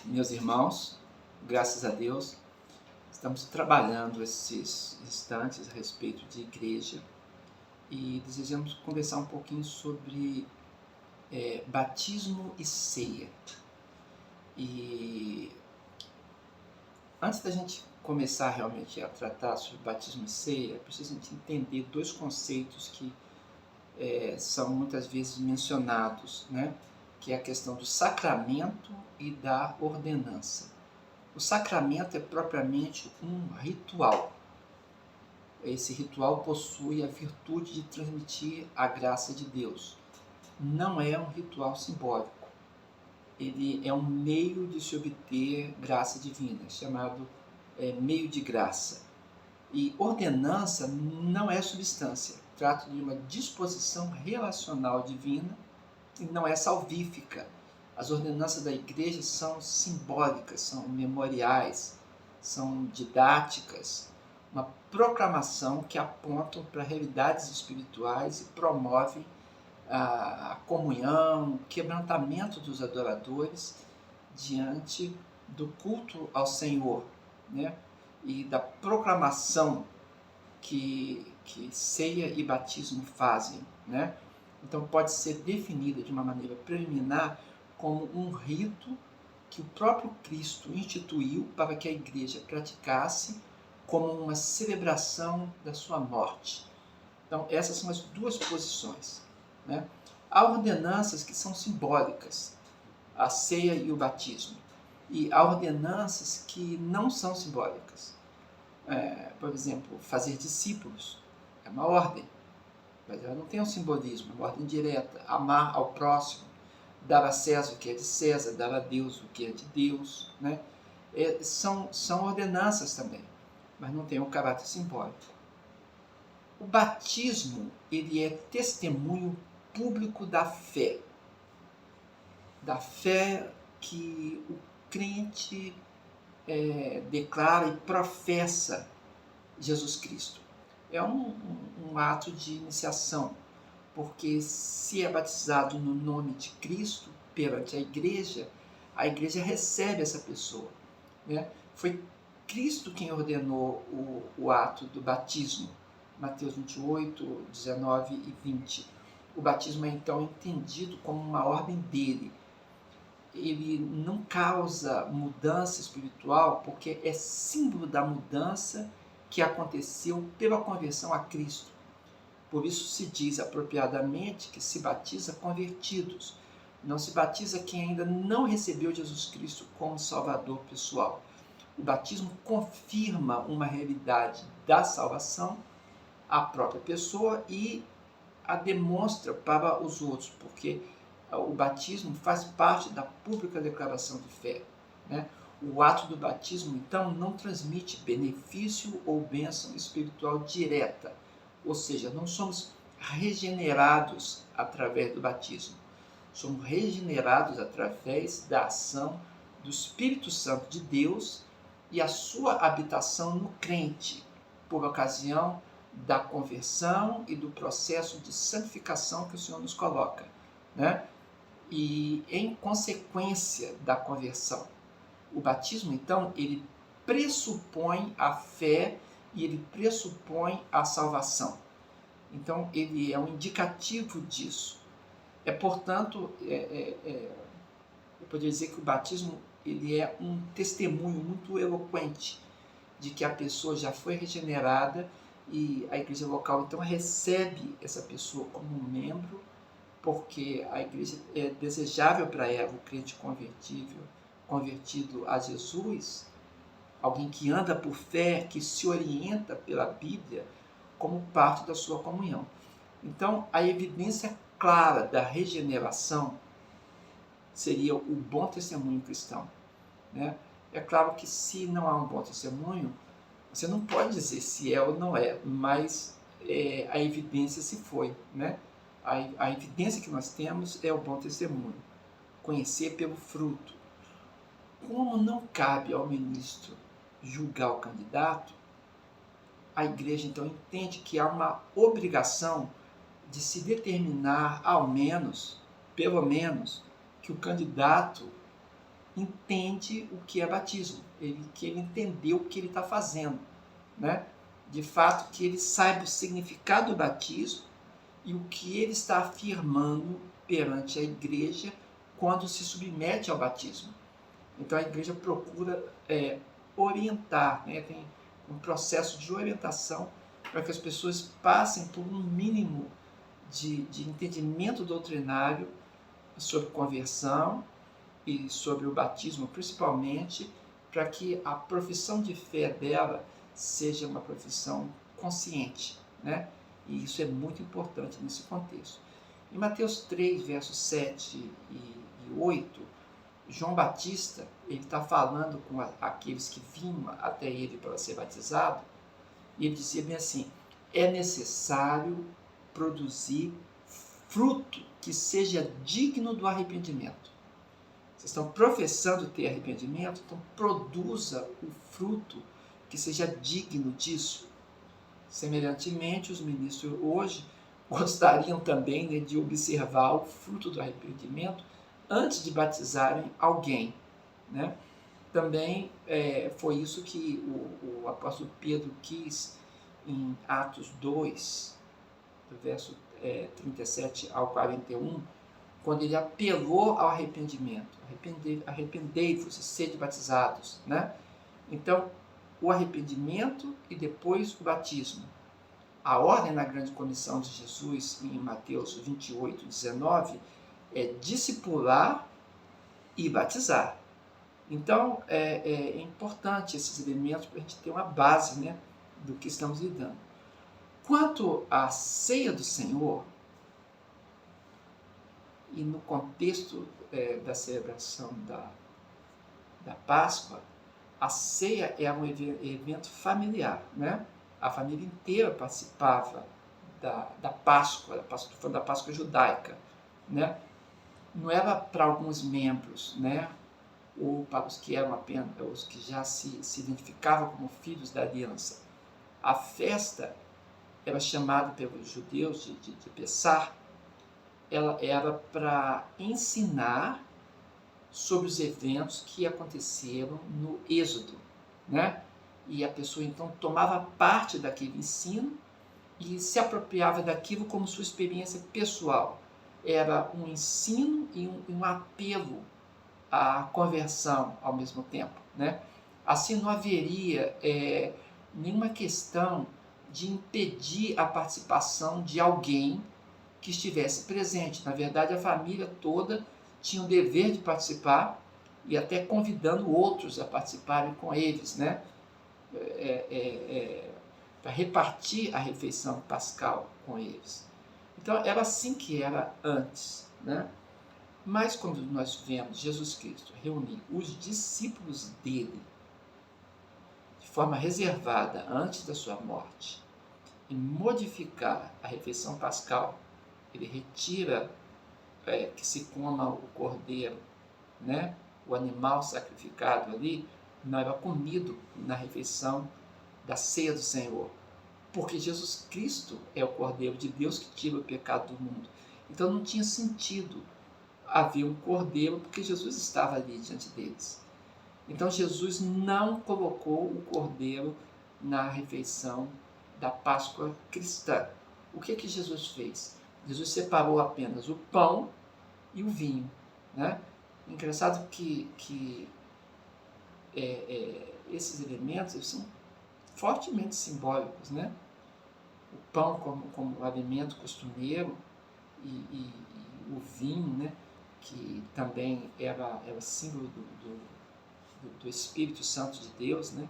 Meus irmãos, graças a Deus, estamos trabalhando esses instantes a respeito de igreja e desejamos conversar um pouquinho sobre batismo e ceia. E antes da gente começar realmente a tratar sobre batismo e ceia, é preciso a gente entender dois conceitos que são muitas vezes mencionados, né? Que é a questão do sacramento e da ordenança. O sacramento é propriamente um ritual. Esse ritual possui a virtude de transmitir a graça de Deus. Não é um ritual simbólico. Ele é um meio de se obter graça divina, chamado meio de graça. E ordenança não é substância. Trata de uma disposição relacional divina e não é salvífica. As ordenanças da igreja são simbólicas, são memoriais, são didáticas, uma proclamação que apontam para realidades espirituais e promovem a comunhão, o quebrantamento dos adoradores diante do culto ao Senhor, né? E da proclamação que ceia e batismo fazem, né? Então pode ser definida de uma maneira preliminar como um rito que o próprio Cristo instituiu para que a igreja praticasse como uma celebração da sua morte. Então essas são as duas posições, né? Há ordenanças que são simbólicas, a ceia e o batismo, e há ordenanças que não são simbólicas. Por exemplo, fazer discípulos é uma ordem, mas ela não tem um simbolismo, é uma ordem direta. Amar ao próximo, dar a César o que é de César, dar a Deus o que é de Deus, né? São ordenanças também, mas não tem um caráter simbólico. O batismo, ele é testemunho público da fé que o crente declara e professa Jesus Cristo. É um ato de iniciação, porque se é batizado no nome de Cristo perante a igreja recebe essa pessoa, né? Foi Cristo quem ordenou o ato do batismo, Mateus 28, 19 e 20. O batismo é então entendido como uma ordem dele. Ele não causa mudança espiritual porque é símbolo da mudança que aconteceu pela conversão a Cristo. Por isso se diz apropriadamente que se batiza convertidos. Não se batiza quem ainda não recebeu Jesus Cristo como Salvador pessoal. O batismo confirma uma realidade da salvação à própria pessoa e a demonstra para os outros, porque o batismo faz parte da pública declaração de fé, né? O ato do batismo, então, não transmite benefício ou bênção espiritual direta, ou seja, não somos regenerados através do batismo, somos regenerados através da ação do Espírito Santo de Deus e a sua habitação no crente, por ocasião da conversão e do processo de santificação que o Senhor nos coloca, né? E em consequência da conversão, o batismo, então, ele pressupõe a fé e ele pressupõe a salvação. Então, ele é um indicativo disso. Portanto, eu poderia dizer que o batismo ele é um testemunho muito eloquente de que a pessoa já foi regenerada e a igreja local, então, recebe essa pessoa como um membro, porque a igreja é desejável para ela, o crente convertido a Jesus, alguém que anda por fé, que se orienta pela Bíblia como parte da sua comunhão. Então, a evidência clara da regeneração seria o bom testemunho cristão, né? É claro que se não há um bom testemunho, você não pode dizer se é ou não é, mas a evidência se foi, né? A evidência que nós temos é o bom testemunho, conhecer pelo fruto. Como não cabe ao ministro julgar o candidato, a igreja então entende que há uma obrigação de se determinar, ao menos, pelo menos, que o candidato entende o que é batismo, que ele entendeu o que ele está fazendo, né? De fato, que ele saiba o significado do batismo e o que ele está afirmando perante a igreja quando se submete ao batismo. Então a igreja procura orientar, né? Tem um processo de orientação para que as pessoas passem por um mínimo de entendimento doutrinário sobre conversão e sobre o batismo, principalmente, para que a profissão de fé dela seja uma profissão consciente, né? E isso é muito importante nesse contexto. Em Mateus 3, versos 7 e 8, João Batista está falando com aqueles que vinham até ele para ser batizado, e ele dizia bem assim: é necessário produzir fruto que seja digno do arrependimento. Vocês estão professando ter arrependimento, então produza o fruto que seja digno disso. Semelhantemente, os ministros hoje gostariam também, né, de observar o fruto do arrependimento antes de batizarem alguém, né? Também foi isso que o apóstolo Pedro quis em Atos 2, do verso 37 ao 41, quando ele apelou ao arrependimento. Arrependei-vos e sede batizados, né? Então, o arrependimento e depois o batismo. A ordem na grande comissão de Jesus, em Mateus 28, 19, é discipular e batizar. Então, é importante esses elementos para a gente ter uma base, né, do que estamos lidando. Quanto à ceia do Senhor, e no contexto da celebração da Páscoa, a ceia é um evento familiar, né? A família inteira participava da Páscoa, da Páscoa judaica, né? Não era para alguns membros, né? Ou para os que eram apenas os que já se identificavam como filhos da aliança. A festa era chamada pelos judeus de Pessah. Ela era para ensinar sobre os eventos que aconteceram no Êxodo, né? E a pessoa então tomava parte daquele ensino e se apropriava daquilo como sua experiência pessoal. Era um ensino e um apelo à conversão ao mesmo tempo, né? Assim não haveria nenhuma questão de impedir a participação de alguém que estivesse presente. Na verdade, a família toda tinha o dever de participar e até convidando outros a participarem com eles, né? Para repartir a refeição pascal com eles. Então, era assim que era antes, né? Mas quando nós vemos Jesus Cristo reunir os discípulos dele de forma reservada antes da sua morte e modificar a refeição pascal, ele retira que se coma o cordeiro, né? O animal sacrificado ali não era comido na refeição da ceia do Senhor, porque Jesus Cristo é o Cordeiro de Deus que tira o pecado do mundo. Então não tinha sentido haver um cordeiro, porque Jesus estava ali diante deles. Então Jesus não colocou o cordeiro na refeição da Páscoa cristã. O que Jesus fez? Jesus separou apenas o pão e o vinho, né? Engraçado que esses elementos são fortemente simbólicos, né? O pão como alimento costumeiro e o vinho, né? Que também era símbolo do Espírito Santo de Deus, né?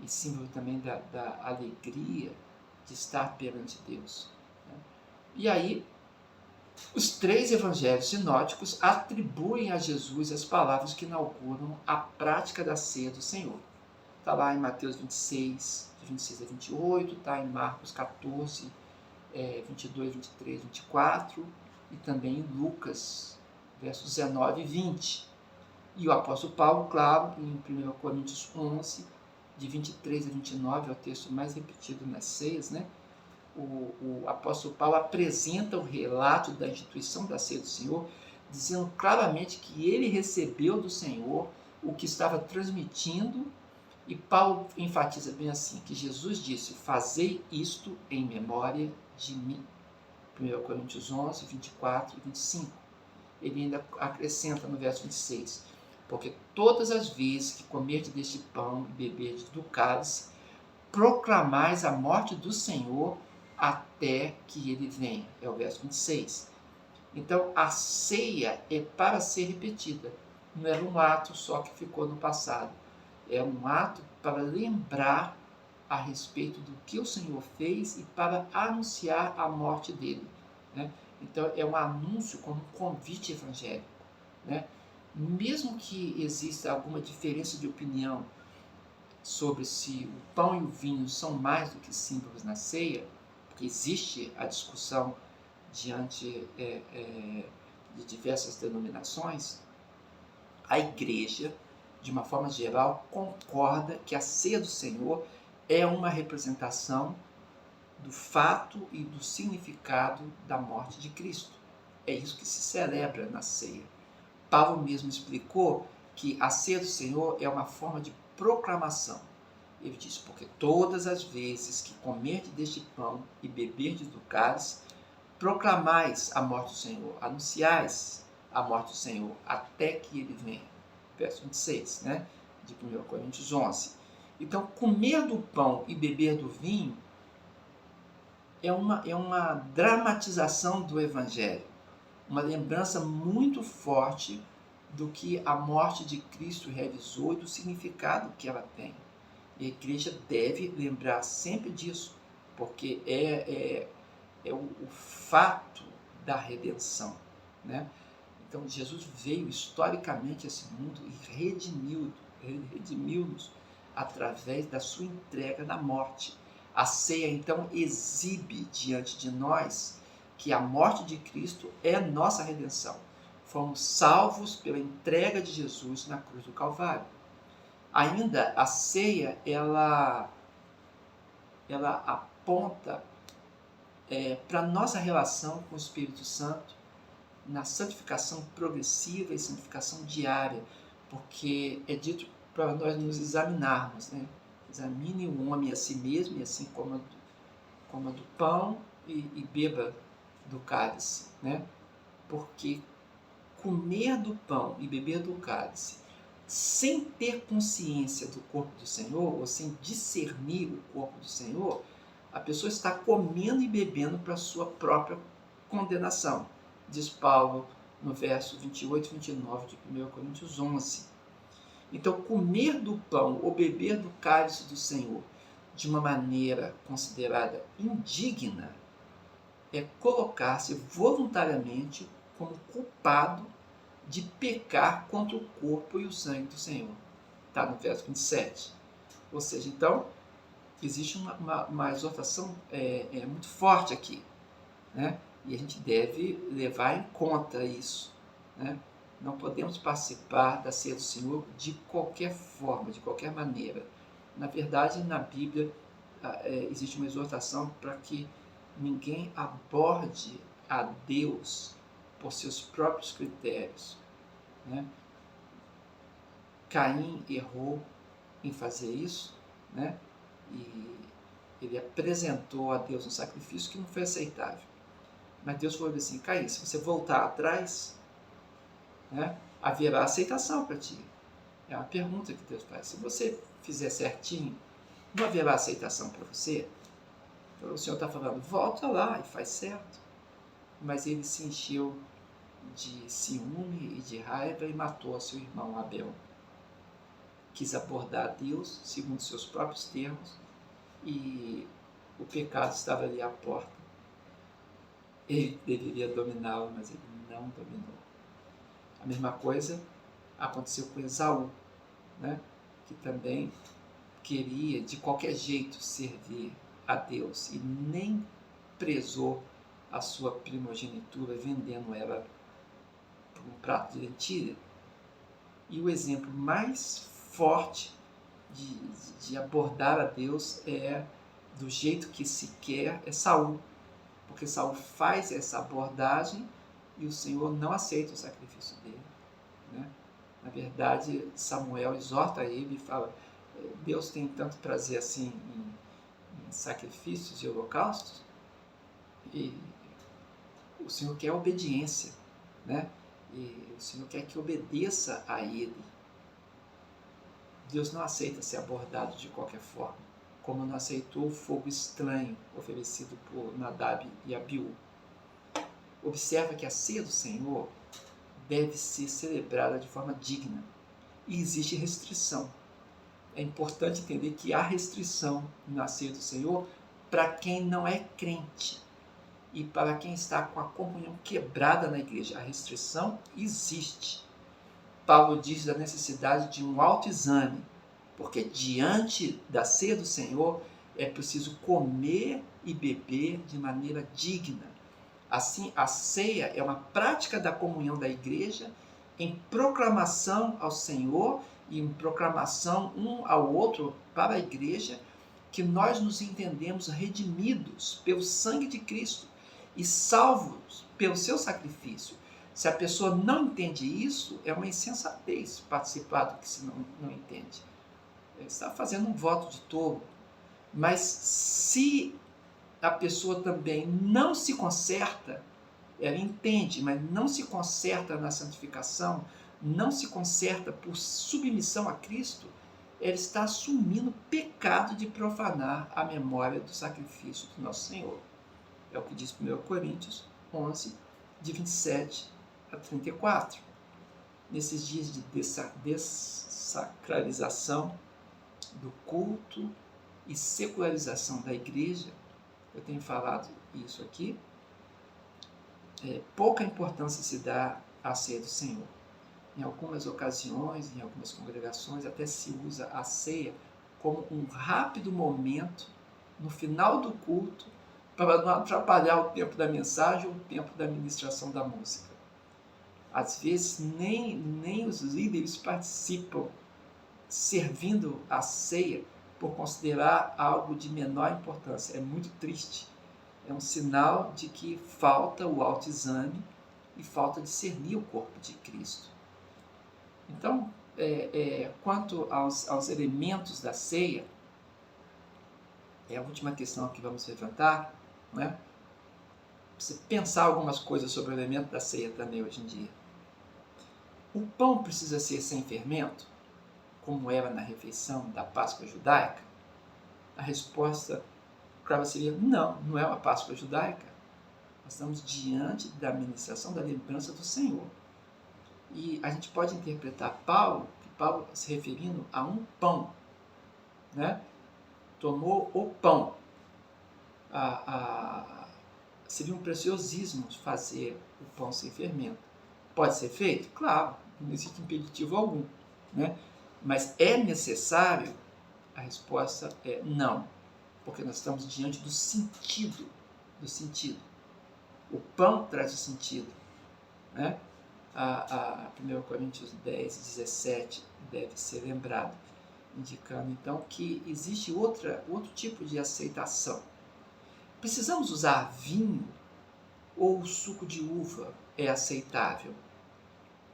E símbolo também da alegria de estar perante Deus, né? E aí, os três evangelhos sinóticos atribuem a Jesus as palavras que inauguram a prática da ceia do Senhor. Está lá em Mateus 26, de 26 a 28, está em Marcos 14, 22, 23, 24, e também em Lucas, versos 19 e 20. E o apóstolo Paulo, claro, em 1 Coríntios 11, de 23 a 29, é o texto mais repetido nas ceias, né? O apóstolo Paulo apresenta o relato da instituição da ceia do Senhor dizendo claramente que ele recebeu do Senhor o que estava transmitindo, e Paulo enfatiza bem assim, que Jesus disse: fazei isto em memória de mim. 1 Coríntios 11, 24 e 25. Ele ainda acrescenta no verso 26, porque todas as vezes que comerdes deste pão e beberdes do cálice, proclamais a morte do Senhor até que ele venha. É o verso 26. Então, a ceia é para ser repetida. Não era um ato só que ficou no passado. É um ato para lembrar a respeito do que o Senhor fez e para anunciar a morte dele, né? Então, é um anúncio como um convite evangélico, né? Mesmo que exista alguma diferença de opinião sobre se o pão e o vinho são mais do que símbolos na ceia, porque existe a discussão diante de diversas denominações, a igreja, de uma forma geral, concorda que a ceia do Senhor é uma representação do fato e do significado da morte de Cristo. É isso que se celebra na ceia. Paulo mesmo explicou que a ceia do Senhor é uma forma de proclamação. Ele diz: porque todas as vezes que comerdes deste pão e beberdes do cálice, proclamais a morte do Senhor, anunciais a morte do Senhor até que ele venha. Verso 26, né, de 1 Coríntios 11. Então, comer do pão e beber do vinho é uma dramatização do Evangelho, uma lembrança muito forte do que a morte de Cristo realizou e do significado que ela tem. E a igreja deve lembrar sempre disso, porque é o fato da redenção, né? Então, Jesus veio historicamente a esse mundo e redimiu-nos através da sua entrega na morte. A ceia, então, exibe diante de nós que a morte de Cristo é nossa redenção. Fomos salvos pela entrega de Jesus na cruz do Calvário. Ainda, a ceia, ela aponta para a nossa relação com o Espírito Santo na santificação progressiva e santificação diária, porque é dito para nós nos examinarmos, né? Examine o homem a si mesmo, e assim coma do pão e beba do cálice, né? Porque comer do pão e beber do cálice sem ter consciência do corpo do Senhor, ou sem discernir o corpo do Senhor, a pessoa está comendo e bebendo para a sua própria condenação, diz Paulo no verso 28 e 29 de 1 Coríntios 11. Então, comer do pão ou beber do cálice do Senhor de uma maneira considerada indigna é colocar-se voluntariamente como culpado de pecar contra o corpo e o sangue do Senhor. Está no verso 27. Ou seja, então, existe uma exortação muito forte aqui, né? E a gente deve levar em conta isso, né? Não podemos participar da ceia do Senhor de qualquer forma, de qualquer maneira. Na verdade, na Bíblia existe uma exortação para que ninguém aborde a Deus por seus próprios critérios, né? Caim errou em fazer isso, né? E ele apresentou a Deus um sacrifício que não foi aceitável. Mas Deus falou assim: Caim, se você voltar atrás, né, haverá aceitação para ti. É uma pergunta que Deus faz. Se você fizer certinho, não haverá aceitação para você? Então o Senhor está falando: volta lá e faz certo. Mas ele se encheu de ciúme e de raiva e matou seu irmão Abel. Quis abordar Deus segundo seus próprios termos, e o pecado estava ali à porta. Ele deveria dominá-lo, mas ele não dominou. A mesma coisa aconteceu com Esaú, né? Que também queria de qualquer jeito servir a Deus e nem prezou a sua primogenitura, vendendo ela por um prato de lentilha. E o exemplo mais forte de abordar a Deus do jeito que se quer, é Saul. Porque Saul faz essa abordagem e o Senhor não aceita o sacrifício dele, né? Na verdade, Samuel exorta ele e fala: Deus tem tanto prazer assim em sacrifícios e holocaustos, e o Senhor quer obediência, né? E o Senhor quer que obedeça a Ele. Deus não aceita ser abordado de qualquer forma, como não aceitou o fogo estranho oferecido por Nadab e Abiú. Observa que a ceia do Senhor deve ser celebrada de forma digna, e existe restrição. É importante entender que há restrição na ceia do Senhor para quem não é crente e para quem está com a comunhão quebrada na igreja. A restrição existe. Paulo diz da necessidade de um autoexame, porque diante da ceia do Senhor é preciso comer e beber de maneira digna. Assim, a ceia é uma prática da comunhão da igreja em proclamação ao Senhor e em proclamação um ao outro para a igreja, que nós nos entendemos redimidos pelo sangue de Cristo e salvos pelo seu sacrifício. Se a pessoa não entende isso, é uma insensatez participar do que se não entende. Ele está fazendo um voto de tolo. Mas se a pessoa também não se conserta, ela entende, mas não se conserta na santificação, não se conserta por submissão a Cristo, ela está assumindo o pecado de profanar a memória do sacrifício do nosso Senhor. É o que diz 1 Coríntios 11, de 27 a 34. Nesses dias de dessacralização do culto e secularização da igreja, eu tenho falado isso aqui, pouca importância se dá à ceia do Senhor. Em algumas ocasiões, em algumas congregações, até se usa a ceia como um rápido momento no final do culto para não atrapalhar o tempo da mensagem ou o tempo da ministração da música. Às vezes nem os líderes participam servindo a ceia por considerar algo de menor importância. É muito triste. É um sinal de que falta o autoexame e falta discernir o corpo de Cristo. Então, quanto aos elementos da ceia, é a última questão que vamos levantar, né? Você pensar algumas coisas sobre o elemento da ceia também hoje em dia. O pão precisa ser sem fermento, como era na refeição da Páscoa judaica? A resposta claro seria não, não é uma Páscoa judaica. Nós estamos diante da administração da lembrança do Senhor. E a gente pode interpretar Paulo se referindo a um pão, né? Tomou o pão. Seria um preciosismo fazer o pão sem fermento. Pode ser feito? Claro, não existe impeditivo algum, né? Mas é necessário? A resposta é não, porque nós estamos diante do sentido. O pão traz o sentido, né? 1 Coríntios 10, 17 deve ser lembrado, indicando então que existe outro tipo de aceitação. Precisamos usar vinho ou o suco de uva é aceitável?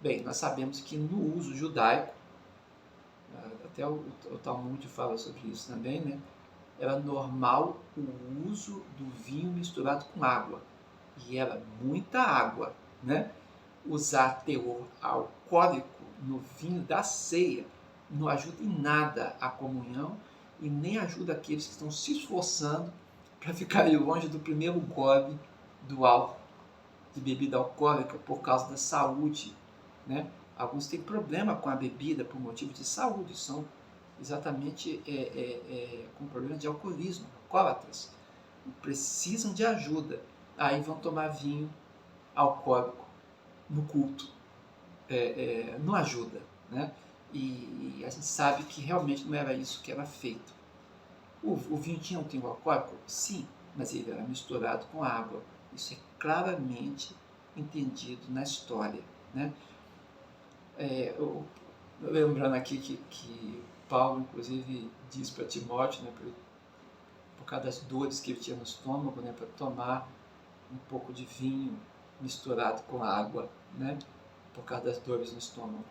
Bem, nós sabemos que no uso judaico, até o Talmud fala sobre isso também, né? Era normal o uso do vinho misturado com água, e era muita água, né? Usar teor alcoólico no vinho da ceia não ajuda em nada a comunhão e nem ajuda aqueles que estão se esforçando para ficarem longe do primeiro gole do álcool, de bebida alcoólica, por causa da saúde, né? Alguns têm problema com a bebida por motivo de saúde, são exatamente com problema de alcoolismo, alcoólatras, precisam de ajuda, aí vão tomar vinho alcoólico no culto, não ajuda, né? E a gente sabe que realmente não era isso que era feito. O vinho tinha um teor alcoólico? Sim, mas ele era misturado com água. Isso é claramente entendido na história, né? Lembrando aqui que Paulo, inclusive, diz para Timóteo, né, por causa das dores que ele tinha no estômago, né, para tomar um pouco de vinho misturado com água, né? Por causa das dores no estômago.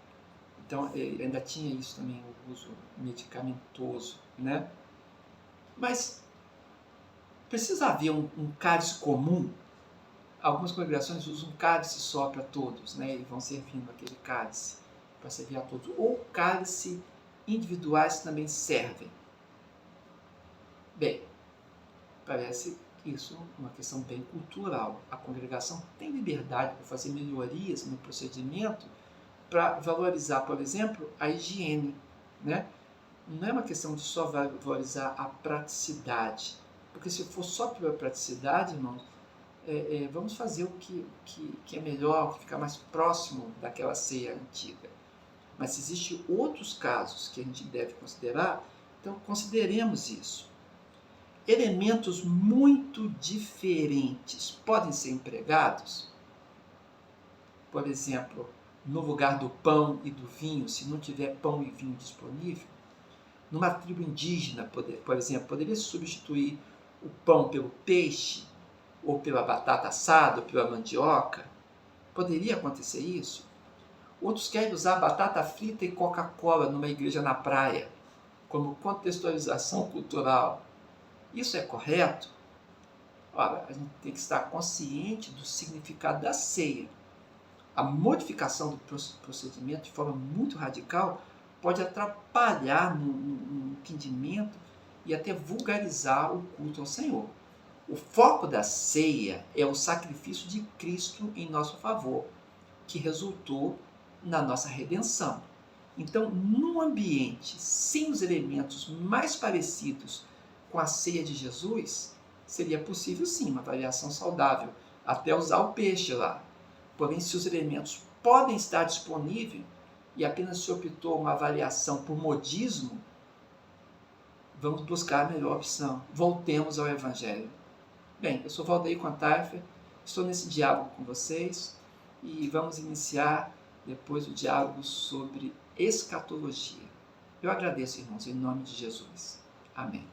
Então, ainda tinha isso também, o uso medicamentoso, né? Mas precisa haver um cálice comum. Algumas congregações usam um cálice só para todos, né? E vão servindo aquele cálice para servir a todos. Ou cálice individuais também servem. Bem, parece que isso é uma questão bem cultural. A congregação tem liberdade para fazer melhorias no procedimento para valorizar, por exemplo, a higiene, né? Não é uma questão de só valorizar a praticidade, porque se for só pela praticidade, irmãos, vamos fazer o que é melhor, o que fica mais próximo daquela ceia antiga. Mas se existem outros casos que a gente deve considerar, então consideremos isso. Elementos muito diferentes podem ser empregados? Por exemplo, no lugar do pão e do vinho, se não tiver pão e vinho disponível, numa tribo indígena, por exemplo, poderia substituir o pão pelo peixe, ou pela batata assada, ou pela mandioca? Poderia acontecer isso? Outros querem usar batata frita e Coca-Cola numa igreja na praia, como contextualização cultural. Isso é correto? Ora, a gente tem que estar consciente do significado da ceia. A modificação do procedimento de forma muito radical pode atrapalhar no entendimento e até vulgarizar o culto ao Senhor. O foco da ceia é o sacrifício de Cristo em nosso favor, que resultou na nossa redenção. Então, num ambiente sem os elementos mais parecidos com a ceia de Jesus, seria possível sim uma variação saudável, até usar o peixe lá. Porém, se os elementos podem estar disponíveis e apenas se optou uma variação por modismo, vamos buscar a melhor opção. Voltemos ao Evangelho. Bem, eu sou Valdeir Contarfer, estou nesse diálogo com vocês e vamos iniciar depois o diálogo sobre escatologia. Eu agradeço, irmãos, em nome de Jesus. Amém.